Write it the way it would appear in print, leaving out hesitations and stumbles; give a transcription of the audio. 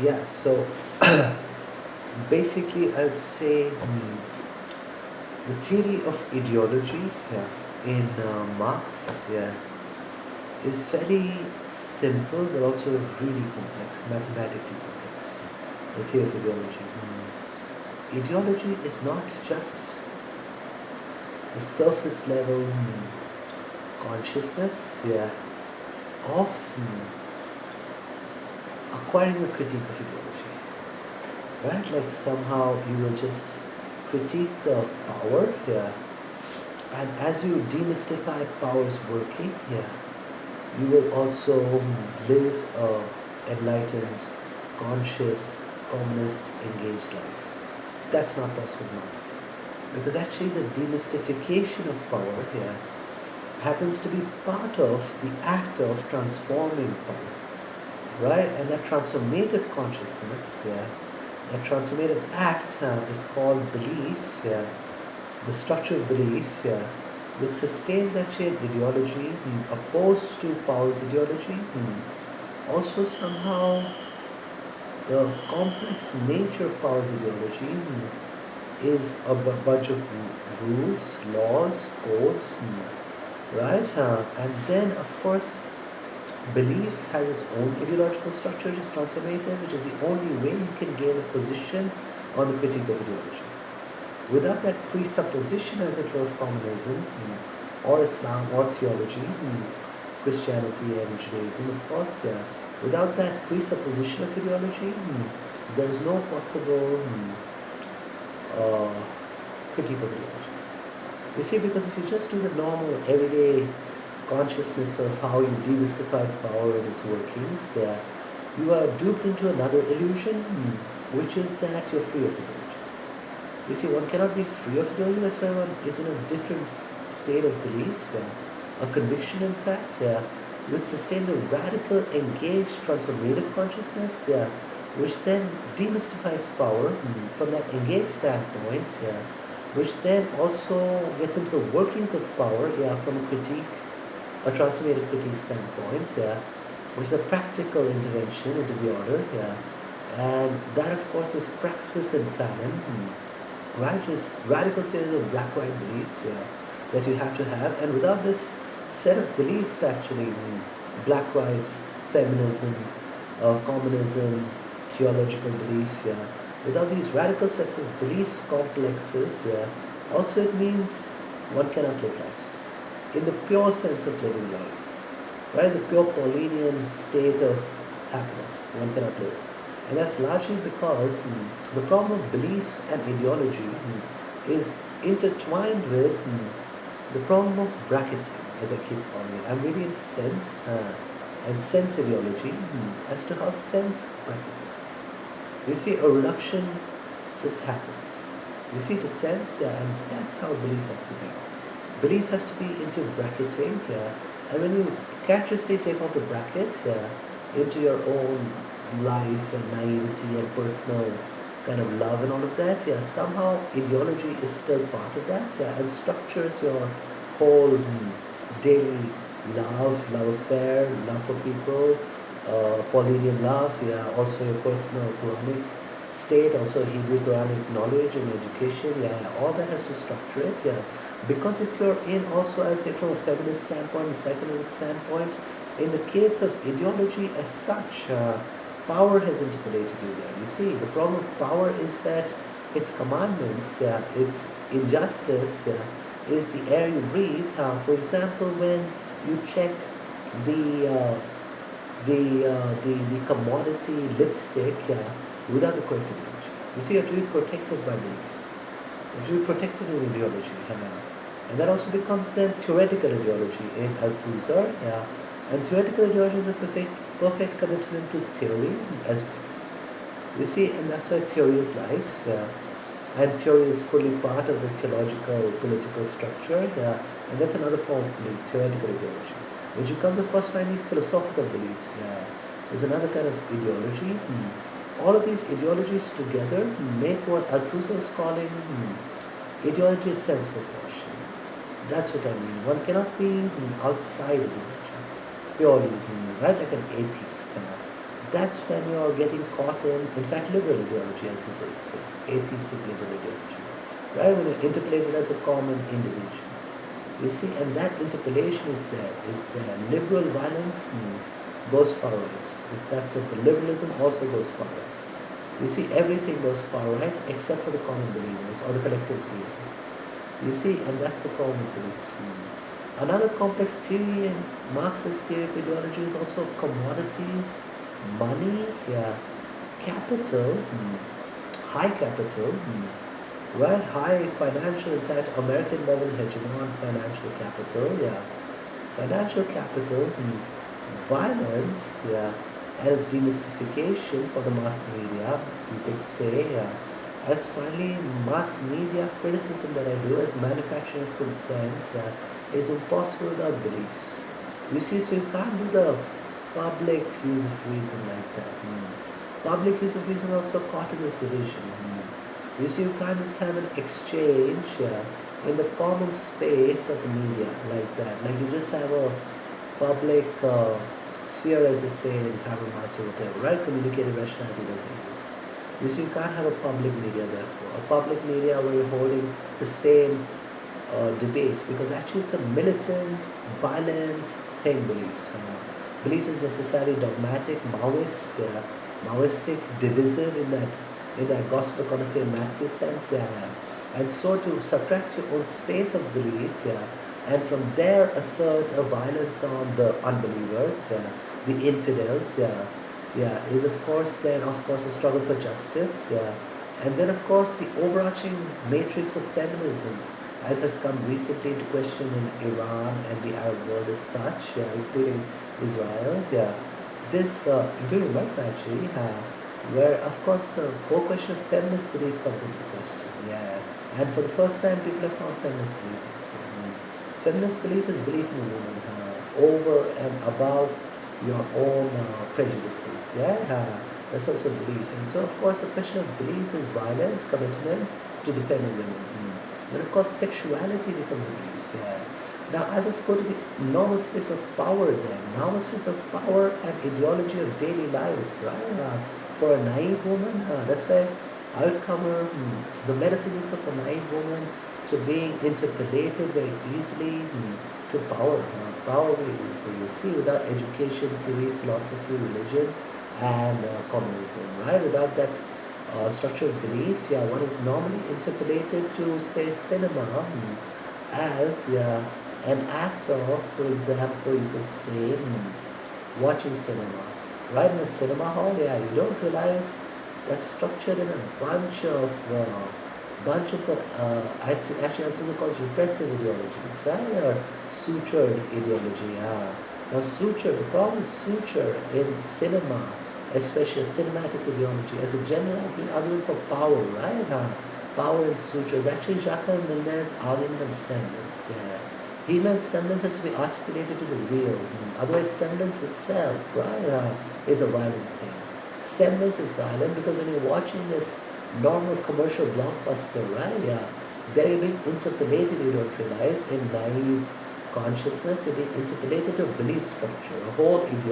Yeah, so basically, I would say the theory of ideology, yeah, in Marx, yeah, is fairly simple but also really complex, mathematically complex. The theory of ideology. Ideology is not just the surface level consciousness, yeah, of acquiring a critique of ideology, right? Like somehow you will just critique the power, yeah, and as you demystify power's working, yeah, you will also live a enlightened, conscious, communist, engaged life. That's not possible in Marx. Because actually the demystification of power here happens to be part of the act of transforming power, right? And that transformative consciousness, yeah, that transformative act is called belief, yeah, the structure of belief, yeah, which sustains actually an ideology opposed to power's ideology. Also, somehow, the complex nature of power's ideology is a bunch of rules, laws, codes, right? And then, of course, belief has its own ideological structure, which is transformative, which is the only way you can gain a position on the critique of ideology. Without that presupposition, as it were, of communism or Islam or theology, Christianity and Judaism, of course, yeah. Without that presupposition of ideology, there is no possible uh, critique of ideology. You see, because if you just do the normal, everyday consciousness of how you demystify power and its workings, yeah, you are duped into another illusion, which is that you're free of ideology. You see, one cannot be free of ideology. That's why one is in a different state of belief, a conviction, in fact, which sustain the radical, engaged, transformative consciousness, which then demystifies power from that engaged standpoint, which then also gets into the workings of power, from a critique, a transformative critique standpoint, which is a practical intervention into the order, and that, of course, is praxis and famine. Right? Is radical stages of black white belief, that you have to have, and without this set of beliefs, actually, black rights, feminism, communism, theological belief, without these radical sets of belief complexes, also it means one cannot live life in the pure sense of living life, right? The pure Paulinian state of happiness, one cannot live. And that's largely because the problem of belief and ideology is intertwined with the problem of bracketing, as I keep calling it. I'm really into sense and sense ideology as to how sense brackets. You see, a reduction just happens. You see, to sense, and that's how belief has to be. Belief has to be into bracketing, and when you characteristically take off the bracket, into your own life and naivety and personal kind of love and all of that, somehow ideology is still part of that, and structures your whole daily love affair, love for people, Paulinian love, also your personal Quranic state, also Hebrew Quranic knowledge and education, all that has to structure it, because if you're in also, as say, from a feminist standpoint, a psychological standpoint, in the case of ideology as such, power has interpolated you there. You see, the problem of power is that its commandments, its injustice, is the air you breathe. For example, when you check the the commodity lipstick without the correct image, you see, you have to be protected by belief. You have to be protected in ideology. And that also becomes then theoretical ideology in Althusser. And theoretical ideology is a perfect commitment to theory as well. You see, and that's why theory is life. And theory is fully part of the theological political structure. And that's another form of belief, theoretical ideology, which becomes, of course, finally philosophical belief. There's another kind of ideology. All of these ideologies together make what Althusser is calling ideology is sense perception. That's what I mean. One cannot be outside of religion, purely, right? Like an atheist. that's when you're getting caught in fact, liberal ideology, as you would say, atheistic liberal ideology, right? When you're interpolated as a common individual. You see, and that interpolation is there. Liberal violence goes far right. It's that simple. Liberalism also goes far right. You see, everything goes far right except for the common believers or the collective believers. You see, and that's the problem with belief. Another complex theory in Marxist theory of ideology is also commodities, money, yeah, capital, high capital, right? High financial, in fact, American level hegemon financial capital, yeah. Financial capital, violence, yeah, and its demystification for the mass media, you could say, yeah. As finally, mass media criticism that I do as manufacturing of consent is impossible without belief. You see, so you can't do the public use of reason like that. Public use of reason also caught in this division. You see, you can't just have an exchange in the common space of the media like that. Like you just have a public sphere, as they say in Habermas or whatever, right? Communicated rationality doesn't exist. You see, you can't have a public media, therefore. A public media where you're holding the same debate, because actually it's a militant, violent thing, belief. Belief is necessarily dogmatic, Maoistic, divisive in that gospel, gonna say in Matthew sense, and so to subtract your own space of belief, and from there assert a violence on the unbelievers, the infidels, is of course then of course a struggle for justice, and then of course the overarching matrix of feminism, as has come recently into question in Iran and the Arab world as such, including Israel, this including America actually, where of course the whole question of feminist belief comes into question, and for the first time people have found feminist belief. Feminist belief is belief in a woman over and above your own prejudices, that's also belief. And so of course the question of belief is violent commitment to defending women. Then of course sexuality becomes a belief, Now I'll just go to the normal space of power then. Normal space of power and ideology of daily life, right? For a naive woman, that's where outcomer, the metaphysics of a naive woman to being interpolated very easily to power. Power very easily, you see, without education, theory, philosophy, religion, and communism, right? Without that structured belief, one is normally interpolated to, say, cinema as an act of, for example, you could say, watching cinema. Right in a cinema hall, you don't realize that's structured in a bunch of actually anthropologists called repressive ideologies, right? Or sutured ideology. Now suture, the problem with suture in cinema, especially cinematic ideology, as a general argument for power, right? Power and suture is actually Jacques Milner's argument on semblance. He meant semblance has to be articulated to the real. Otherwise, semblance itself, right, is a violent thing. Semblance is violent because when you're watching this normal commercial blockbuster, right, there you're being interpolated, you don't realize, in naive consciousness, you're being interpolated to a belief structure, a whole ideology.